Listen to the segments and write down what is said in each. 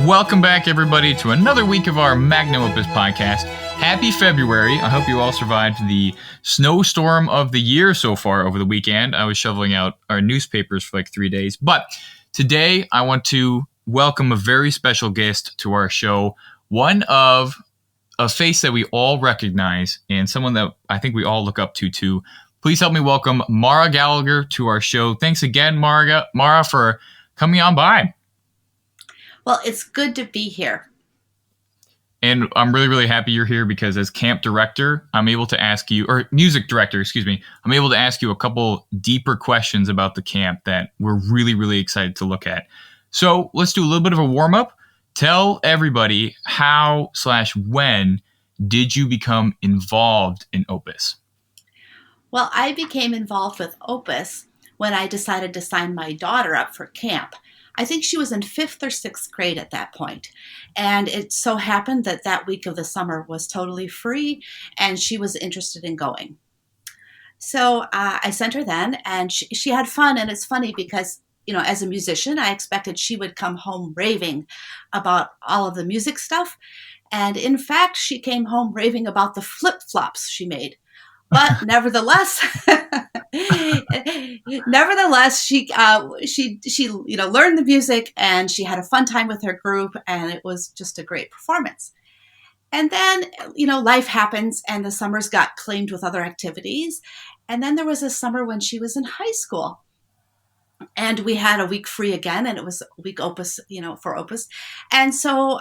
Welcome back, everybody, to another week of our Magnum OPUS Podcast. Happy February. I hope you all survived the snowstorm of the year so far over the weekend. I was shoveling out our newspapers for like 3 days. But today, I want to welcome a very special guest to our show. One of a face that we all recognize and someone that I think we all look up to, too. Please help me welcome Mara Gallagher to our show. Thanks again, Mara, for coming on by. Well, it's good to be here. And I'm really, really happy you're here because as camp director, I'm able to ask you, or music director, I'm able to ask you a couple deeper questions about the camp that we're really, really excited to look at. So let's do a little bit of a warm up. Tell everybody how/when did you become involved in OPUS? Well, I became involved with OPUS when I decided to sign my daughter up for camp. I think she was in 5th or 6th grade at that point. And it so happened that that week of the summer was totally free and she was interested in going. So I sent her then and she had fun. And it's funny because, you know, as a musician, I expected she would come home raving about all of the music stuff. And in fact, she came home raving about the flip-flops she made. But nevertheless, she learned the music and she had a fun time with her group and it was just a great performance. And then, life happens and the summers got claimed with other activities. And then there was a summer when she was in high school and we had a week free again and it was a week OPUS, for OPUS. And so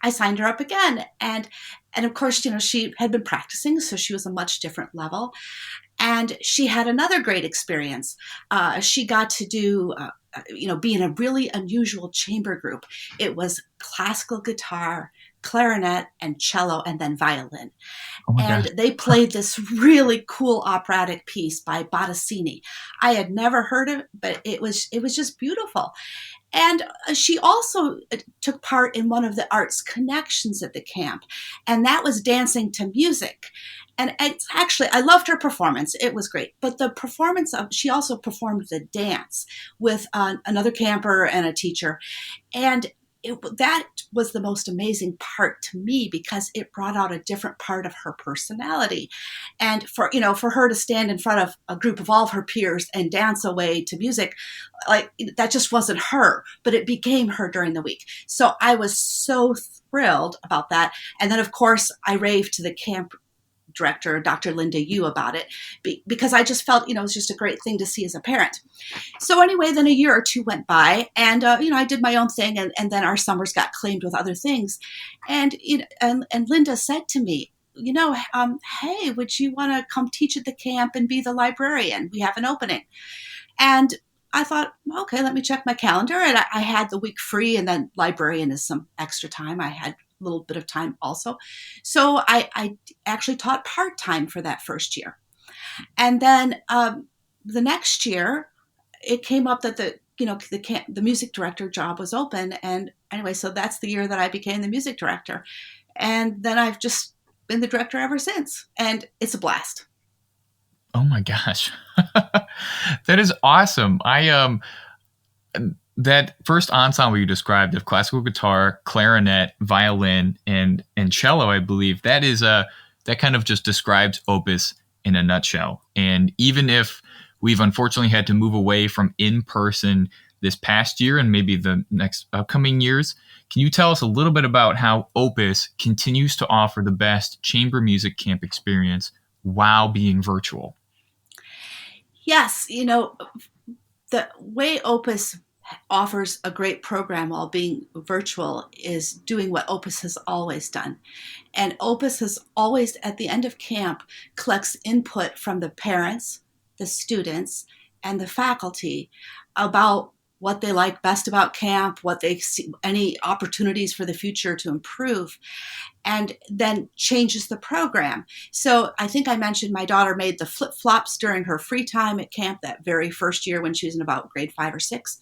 I signed her up again. And of course, she had been practicing, so she was a much different level. And she had another great experience. She got to do, be in a really unusual chamber group. It was classical guitar, clarinet, and cello, and then violin. Oh and God. They played this really cool operatic piece by Bottesini. I had never heard of it, but it was just beautiful. And she also took part in one of the arts connections at the camp, and that was dancing to music. And it's actually, I loved her performance. It was great. But the performance she also performed the dance with another camper and a teacher. And that was the most amazing part to me because it brought out a different part of her personality. And for her to stand in front of a group of all of her peers and dance away to music, like that just wasn't her, but it became her during the week. So I was so thrilled about that. And then of course I raved to the camp director, Dr. Linda Yu, about it because I just felt, it was just a great thing to see as a parent. So anyway, then a year or two went by and, I did my own thing and then our summers got claimed with other things. And, and Linda said to me, hey, would you want to come teach at the camp and be the librarian? We have an opening. And I thought, okay, let me check my calendar. And I had the week free and then librarian is some extra time. I had little bit of time also. So I actually taught part-time for that first year. And then the next year it came up that the music director job was open. And anyway, so that's the year that I became the music director. And then I've just been the director ever since. And it's a blast. Oh my gosh. That is awesome. That first ensemble you described of classical guitar, clarinet, violin, and cello, I believe, that kind of just describes OPUS in a nutshell. And even if we've unfortunately had to move away from in-person this past year and maybe the next upcoming years, can you tell us a little bit about how OPUS continues to offer the best chamber music camp experience while being virtual? Yes, the way OPUS offers a great program while being virtual is doing what OPUS has always done. And OPUS has always, at the end of camp, collects input from the parents, the students, and the faculty about what they like best about camp, what they see, any opportunities for the future to improve, and then changes the program. So I think I mentioned my daughter made the flip-flops during her free time at camp that very first year when she was in about grade 5 or 6.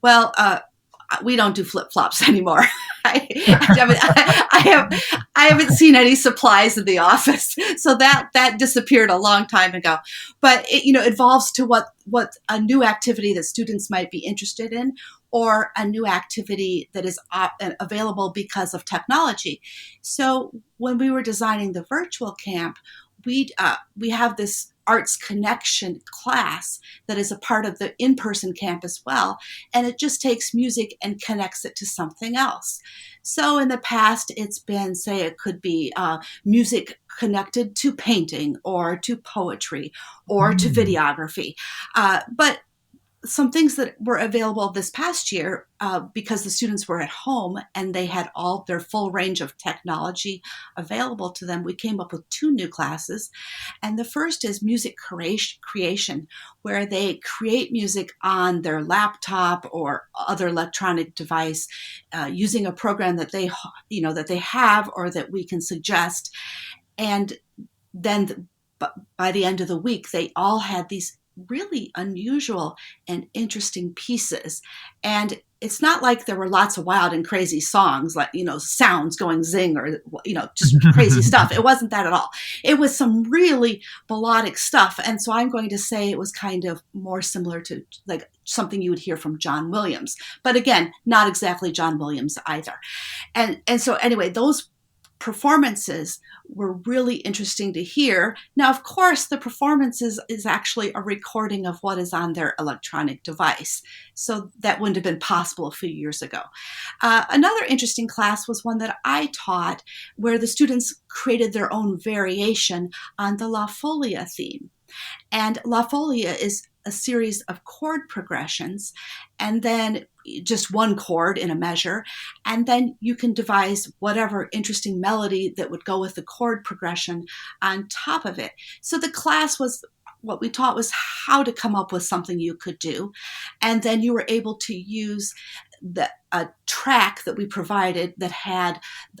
Well, we don't do flip-flops anymore. I haven't seen any supplies in the office. So that disappeared a long time ago. But it evolves to what a new activity that students might be interested in, or a new activity that is available because of technology. So when we were designing the virtual camp, we have this arts connection class that is a part of the in-person camp as well, and it just takes music and connects it to something else. So in the past, it's been, say, it could be music connected to painting or to poetry or to videography, but some things that were available this past year, because the students were at home and they had all their full range of technology available to them, we came up with 2 new classes. And the first is music creation, where they create music on their laptop or other electronic device, using a program that they have or that we can suggest. And then by the end of the week, they all had these really unusual and interesting pieces. And it's not like there were lots of wild and crazy songs, like, sounds going zing or, just crazy stuff. It wasn't that at all. It was some really melodic stuff. And so I'm going to say it was kind of more similar to like something you would hear from John Williams. But again, not exactly John Williams either. And so anyway, those performances were really interesting to hear. Now, of course, the performances is actually a recording of what is on their electronic device. So that wouldn't have been possible a few years ago. Another interesting class was one that I taught where the students created their own variation on the La Folia theme. And La Folia is a series of chord progressions, and then just one chord in a measure, and then you can devise whatever interesting melody that would go with the chord progression on top of it. So the class was, what we taught was how to come up with something you could do, and then you were able to use a track that we provided that had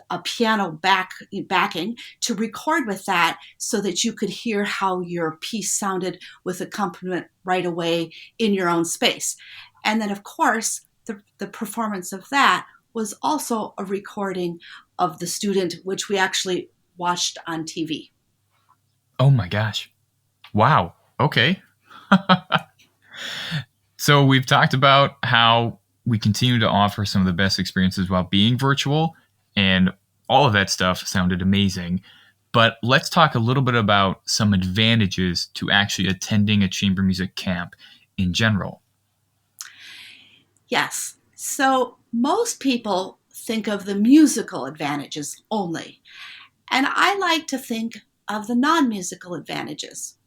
a piano backing to record with that so that you could hear how your piece sounded with accompaniment right away in your own space. And then, of course, the performance of that was also a recording of the student, which we actually watched on TV. Oh my gosh. Wow. Okay. So we've talked about how we continue to offer some of the best experiences while being virtual, and all of that stuff sounded amazing. But let's talk a little bit about some advantages to actually attending a chamber music camp in general. Yes. So most people think of the musical advantages only, and I like to think of the non-musical advantages.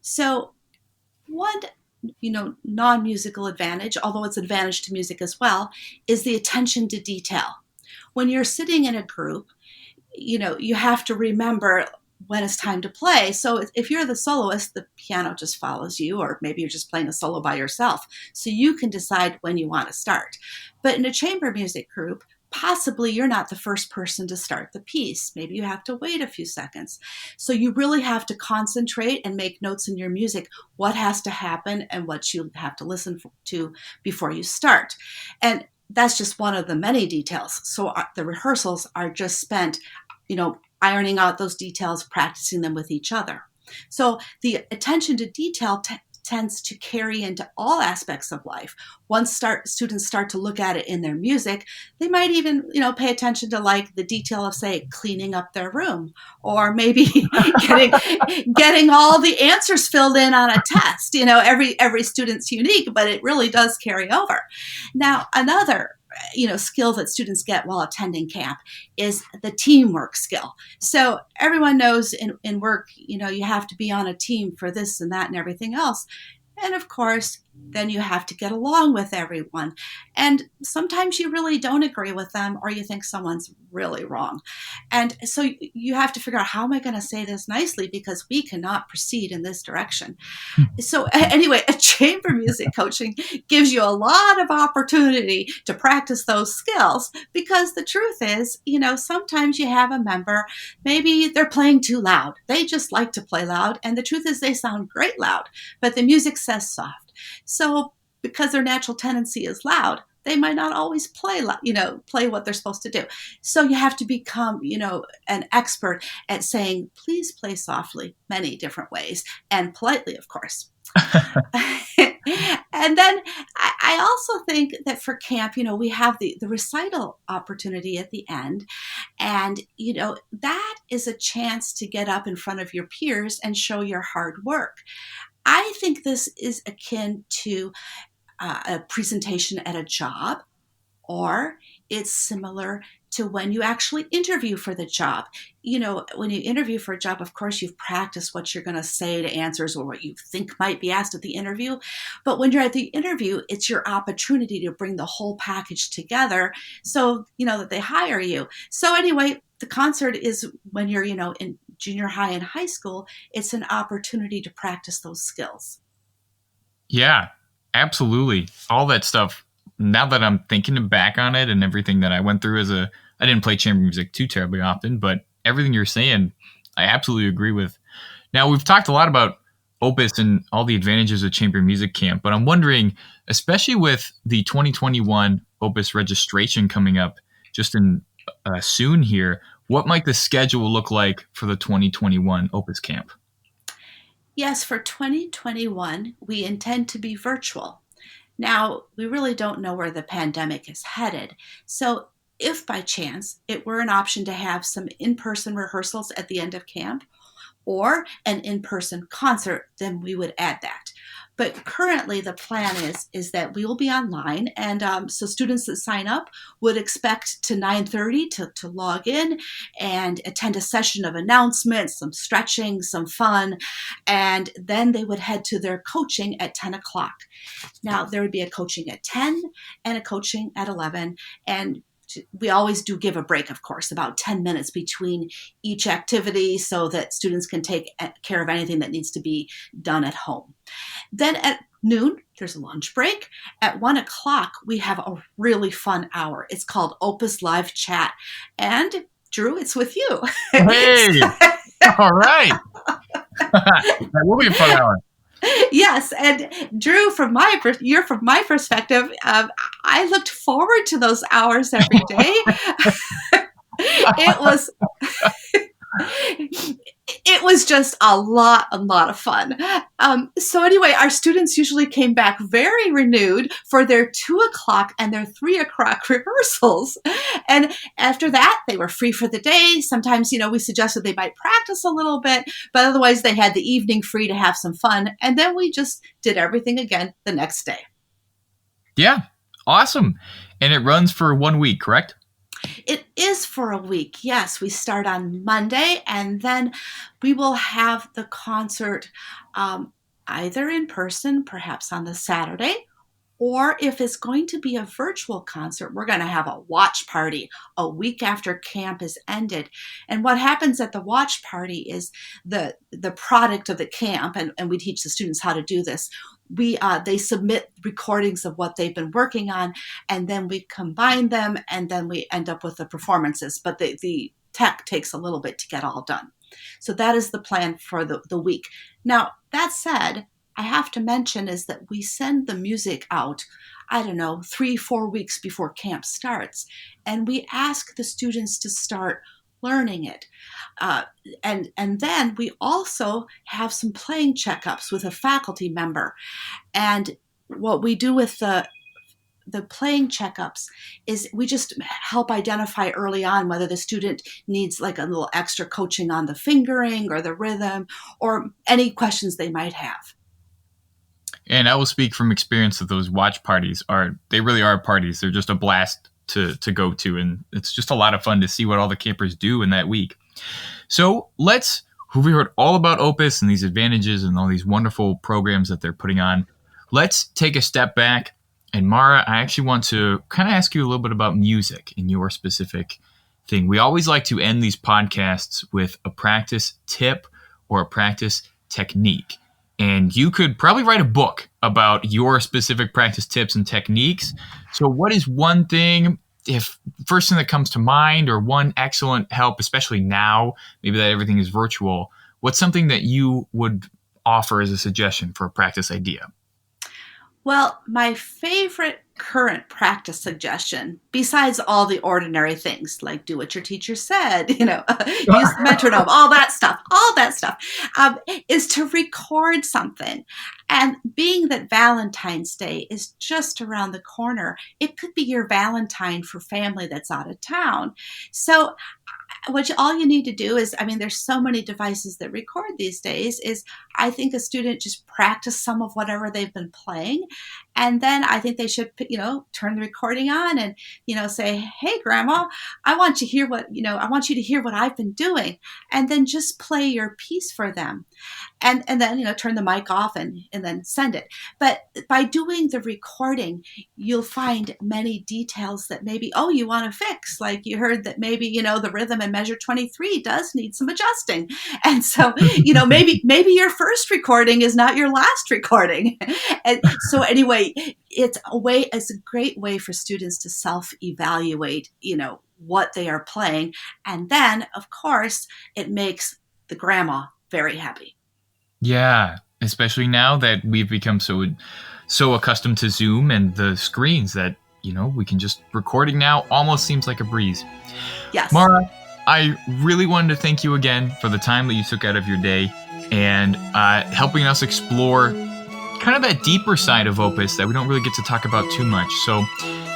So one non-musical advantage, although it's advantage to music as well, is the attention to detail. When you're sitting in a group, you have to remember when it's time to play. So if you're the soloist, the piano just follows you, or maybe you're just playing a solo by yourself. So you can decide when you want to start. But in a chamber music group, possibly you're not the first person to start the piece. Maybe you have to wait a few seconds. So you really have to concentrate and make notes in your music, what has to happen and what you have to listen to before you start. And that's just one of the many details. So the rehearsals are just spent, ironing out those details, practicing them with each other. So the attention to detail tends to carry into all aspects of life. Once students start to look at it in their music, they might even, pay attention to like the detail of, say, cleaning up their room, or maybe getting all the answers filled in on a test. Every student's unique, but it really does carry over. Now, another skill that students get while attending camp is the teamwork skill. So everyone knows in work, you have to be on a team for this and that and everything else. And of course, then you have to get along with everyone. And sometimes you really don't agree with them, or you think someone's really wrong. And so you have to figure out, how am I going to say this nicely, because we cannot proceed in this direction. So anyway, a chamber music coaching gives you a lot of opportunity to practice those skills, because the truth is, sometimes you have a member, maybe they're playing too loud. They just like to play loud. And the truth is they sound great loud, but the music says soft. So because their natural tendency is loud, they might not always play what they're supposed to do. So you have to become, an expert at saying, please play softly, many different ways, and politely, of course. And then I also think that for camp, we have the recital opportunity at the end. And, that is a chance to get up in front of your peers and show your hard work. I think this is akin to a presentation at a job, or it's similar to when you actually interview for the job. When you interview for a job, of course, you've practiced what you're going to say to answers or what you think might be asked at the interview. But when you're at the interview, it's your opportunity to bring the whole package together so, that they hire you. So anyway, the concert is when you're, in junior high and high school, it's an opportunity to practice those skills. Yeah, absolutely. All that stuff. Now that I'm thinking back on it and everything that I went through I didn't play chamber music too terribly often, but everything you're saying, I absolutely agree with. Now, we've talked a lot about Opus and all the advantages of Chamber Music Camp, but I'm wondering, especially with the 2021 Opus registration coming up just in soon here, what might the schedule look like for the 2021 Opus Camp? Yes, for 2021, we intend to be virtual. Now, we really don't know where the pandemic is headed. So if by chance it were an option to have some in-person rehearsals at the end of camp or an in-person concert, then we would add that. But currently the plan is that we will be online, and so students that sign up would expect to 9:30 to log in and attend a session of announcements, some stretching, some fun, and then they would head to their coaching at 10 o'clock. Now, there would be a coaching at 10 and a coaching at 11, and we always do give a break, of course, about 10 minutes between each activity so that students can take care of anything that needs to be done at home. Then at noon, there's a lunch break. At 1 o'clock, we have a really fun hour. It's called Opus Live Chat. And Drew, it's with you. Hey! All right. That will be a fun hour. Yes, and Drew, from my perspective, I looked forward to those hours every day. It was just a lot of fun. So anyway, our students usually came back very renewed for their 2 o'clock and their 3 o'clock rehearsals. And after that, they were free for the day. Sometimes, we suggested they might practice a little bit, but otherwise they had the evening free to have some fun. And then we just did everything again the next day. Yeah, awesome. And it runs for 1 week, correct? It is for a week. Yes, we start on Monday, and then we will have the concert either in person, perhaps on the Saturday, or if it's going to be a virtual concert, we're going to have a watch party a week after camp is ended. And what happens at the watch party is the product of the camp, and we teach the students how to do this. They submit recordings of what they've been working on, and then we combine them, and then we end up with the performances. But the tech takes a little bit to get all done. So that is the plan for the week. Now, that said, I have to mention is that we send the music out, 3-4 weeks before camp starts, and we ask the students to start learning it. And then we also have some playing checkups with a faculty member. And what we do with the playing checkups is we just help identify early on whether the student needs like a little extra coaching on the fingering or the rhythm or any questions they might have. And I will speak from experience that those watch parties they really are parties. They're just a blast to go to. And it's just a lot of fun to see what all the campers do in that week. So we heard all about Opus and these advantages and all these wonderful programs that they're putting on. Let's take a step back. And Mara, I actually want to kind of ask you a little bit about music and your specific thing. We always like to end these podcasts with a practice tip or a practice technique. And you could probably write a book about your specific practice tips and techniques. So what is one thing, first thing that comes to mind, or one excellent help, especially now, maybe that everything is virtual, what's something that you would offer as a suggestion for a practice idea? Well, my favorite current practice suggestion, besides all the ordinary things like do what your teacher said, use the metronome, all that stuff, is to record something. And being that Valentine's Day is just around the corner, it could be your Valentine for family that's out of town. So all you need to do is, there's so many devices that record these days, is I think a student just practice some of whatever they've been playing. And then I think they should, turn the recording on and, say, hey, Grandma, I want you to hear what I've been doing. And then just play your piece for them. And then, turn the mic off and then send it. But by doing the recording, you'll find many details that maybe, you want to fix. Like you heard that maybe, the rhythm in measure 23 does need some adjusting. And so, maybe your first recording is not your last recording. And so anyway, it's a great way for students to self-evaluate, what they are playing. And then, of course, it makes the grandma very happy. Yeah, especially now that we've become so accustomed to Zoom and the screens that, we can just recording now almost seems like a breeze. Yes. Mara, I really wanted to thank you again for the time that you took out of your day and helping us explore kind of that deeper side of Opus that we don't really get to talk about too much. So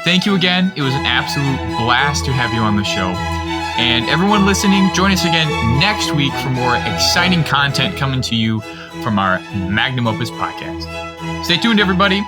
thank you again. It was an absolute blast to have you on the show. And everyone listening, join us again next week for more exciting content coming to you from our Magnum OPUS podcast. Stay tuned, everybody.